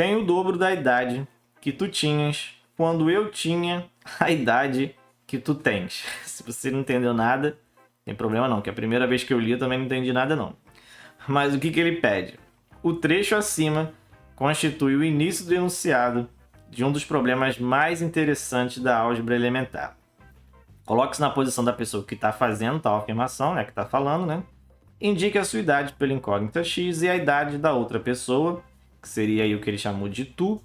tenho o dobro da idade que tu tinhas quando eu tinha a idade que tu tens. Se você não entendeu nada, tem problema não, que a primeira vez que eu li eu também não entendi nada não. Mas o que ele pede? O trecho acima constitui o início do enunciado de um dos problemas mais interessantes da álgebra elementar. Coloque-se na posição da pessoa que está fazendo tal afirmação, né, que está falando, né? Indique a sua idade pela incógnita x e a idade da outra pessoa, que seria aí o que ele chamou de tu,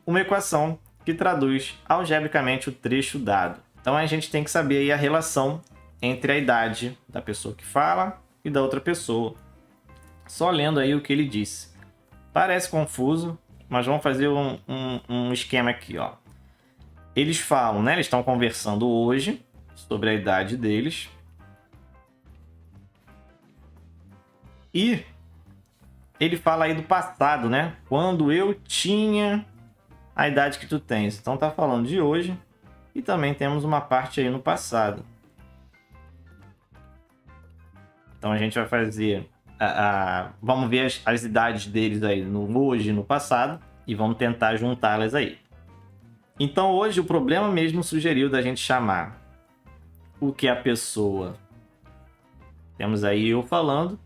uma equação que traduz algebricamente o trecho dado. Então a gente tem que saber aí a relação entre a idade da pessoa que fala e da outra pessoa. Só lendo aí o que ele disse. Parece confuso, mas vamos fazer um esquema aqui, ó. Eles falam, né? Eles estão conversando hoje sobre a idade deles. E ele fala aí do passado, né? Quando eu tinha a idade que tu tens. Então tá falando de hoje e também temos uma parte aí no passado. Então a gente vai fazer vamos ver as idades deles aí no hoje e no passado e vamos tentar juntá-las aí. Então hoje o problema mesmo sugeriu da gente chamar o que a pessoa... Temos aí eu falando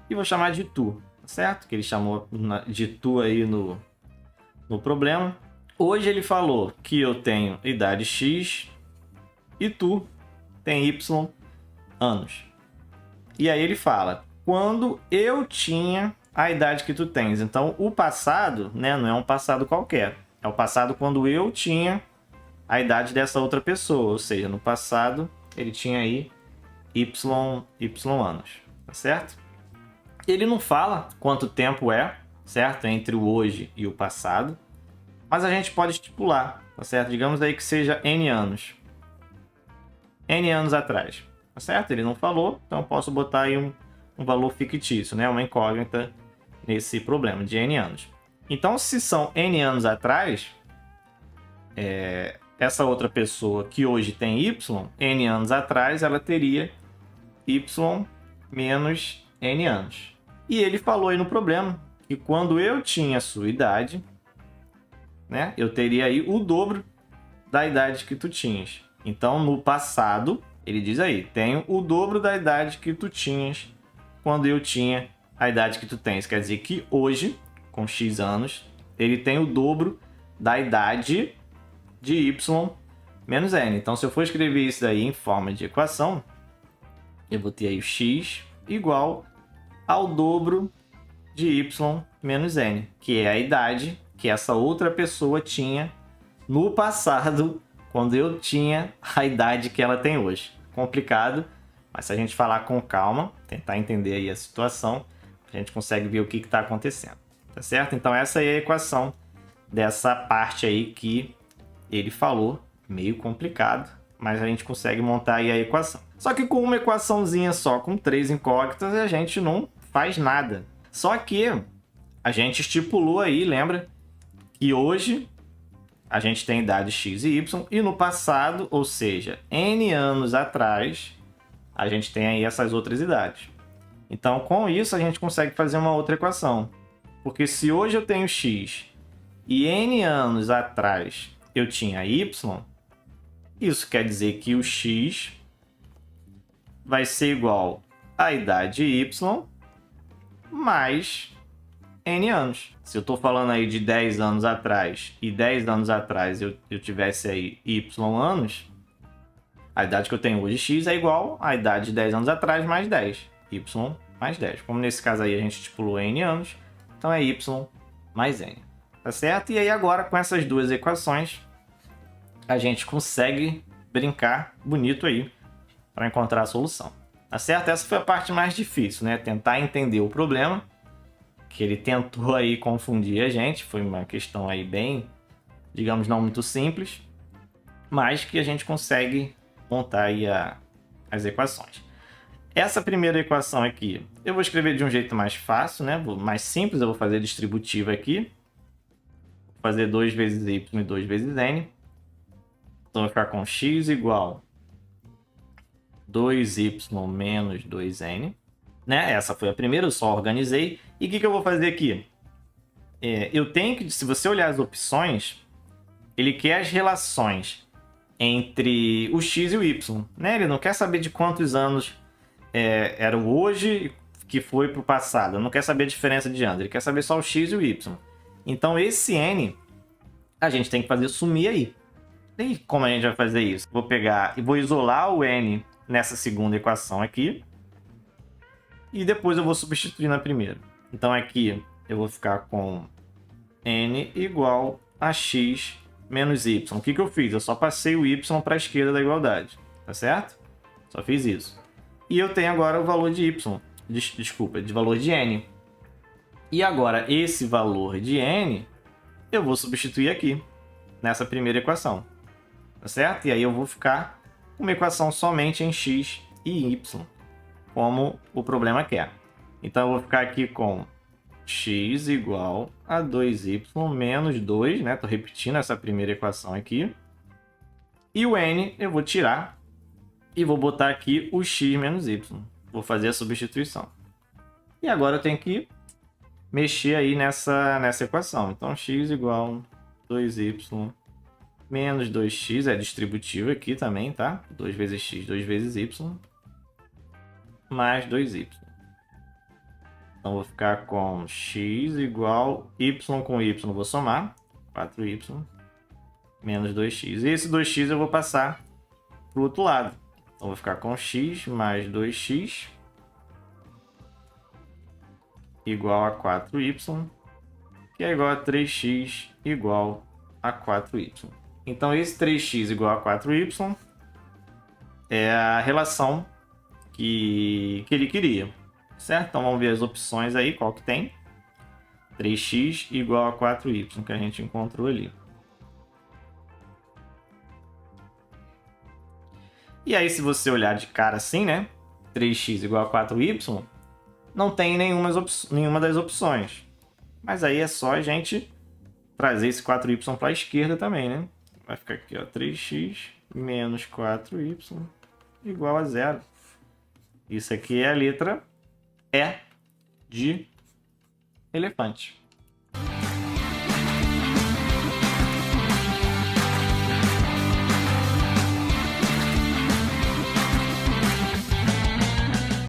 e vou chamar de tu, certo? Que ele chamou de tu aí no problema. Hoje ele falou que eu tenho idade X e tu tem Y anos. E aí ele fala, quando eu tinha a idade que tu tens. Então o passado, né, não é um passado qualquer. É o passado quando eu tinha a idade dessa outra pessoa. Ou seja, no passado ele tinha aí Y anos, tá certo? Ele não fala quanto tempo é, certo? Entre o hoje e o passado. Mas a gente pode estipular, tá certo? Digamos aí que seja N anos. N anos atrás, tá certo? Ele não falou, então eu posso botar aí um valor fictício, né? Uma incógnita nesse problema de N anos. Então, se são N anos atrás, essa outra pessoa que hoje tem Y, N anos atrás, ela teria Y menos N anos. E ele falou aí no problema que quando eu tinha a sua idade, né, eu teria aí o dobro da idade que tu tinhas. Então, no passado, ele diz aí, tenho o dobro da idade que tu tinhas quando eu tinha a idade que tu tens. Quer dizer que hoje, com X anos, ele tem o dobro da idade de Y menos N. Então, se eu for escrever isso daí em forma de equação, eu vou ter aí o X igual ao dobro de Y menos N, que é a idade que essa outra pessoa tinha no passado, quando eu tinha a idade que ela tem hoje. Complicado, mas se a gente falar com calma, tentar entender aí a situação, a gente consegue ver o que está acontecendo, tá certo? Então essa aí é a equação dessa parte aí que ele falou, meio complicado, mas a gente consegue montar aí a equação. Só que com uma equaçãozinha só, com 3 incógnitas, a gente não faz nada. Só que a gente estipulou aí, lembra? Que hoje a gente tem idade X e Y, e no passado, ou seja, N anos atrás, a gente tem aí essas outras idades. Então, com isso, a gente consegue fazer uma outra equação. Porque se hoje eu tenho X e N anos atrás eu tinha Y, isso quer dizer que o X vai ser igual à idade Y mais N anos. Se eu estou falando aí de 10 anos atrás e 10 anos atrás eu tivesse aí Y anos, a idade que eu tenho hoje X é igual à idade de 10 anos atrás mais 10. Y mais 10. Como nesse caso aí a gente estipulou N anos, então é Y mais N. Tá certo? E aí agora com essas duas equações a gente consegue brincar bonito aí para encontrar a solução. Tá certo? Essa foi a parte mais difícil, né? Tentar entender o problema, que ele tentou aí confundir a gente. Foi uma questão aí bem, digamos, não muito simples, mas que a gente consegue montar aí as equações. Essa primeira equação aqui, eu vou escrever de um jeito mais fácil, né? Mais simples, eu vou fazer distributiva aqui. Vou fazer 2 vezes y e 2 vezes n. Então vai ficar com x igual 2y menos 2n. Né? Essa foi a primeira, eu só organizei. E o que eu vou fazer aqui? eu tenho que, se você olhar as opções, ele quer as relações entre o x e o y, né? Ele não quer saber de quantos anos eram hoje que foi para o passado. Não quer saber a diferença de anos. Ele quer saber só o x e o y. Então, esse n, a gente tem que fazer sumir aí. E como a gente vai fazer isso? Vou pegar e vou isolar o n nessa segunda equação aqui. E depois eu vou substituir na primeira. Então, aqui eu vou ficar com n igual a x menos y. O que eu fiz? Eu só passei o y para a esquerda da igualdade. Tá certo? Só fiz isso. E eu tenho agora o valor de y. Desculpa, de valor de n. E agora, esse valor de n, eu vou substituir aqui, nessa primeira equação. Tá certo? E aí eu vou ficar com uma equação somente em x e y, como o problema quer. Então, eu vou ficar aqui com x igual a 2y menos 2, né? Estou repetindo essa primeira equação aqui. E o n eu vou tirar e vou botar aqui o x menos y. Vou fazer a substituição. E agora eu tenho que mexer aí nessa equação. Então, x igual a 2y menos 2x, é distributivo aqui também, tá? 2 vezes x, 2 vezes y, mais 2y. Então, vou ficar com x igual y com y, vou somar, 4y, menos 2x. E esse 2x eu vou passar para o outro lado. Então, vou ficar com x mais 2x igual a 4y, que é igual a 3x igual a 4y. Então, esse 3x igual a 4y é a relação que ele queria, certo? Então, vamos ver as opções aí, qual que tem. 3x igual a 4y, que a gente encontrou ali. E aí, se você olhar de cara assim, né? 3x igual a 4y, não tem nenhuma das opções. Mas aí é só a gente trazer esse 4y para a esquerda também, né? Vai ficar aqui, ó, 3x menos 4y igual a 0. Isso aqui é a letra E de elefante.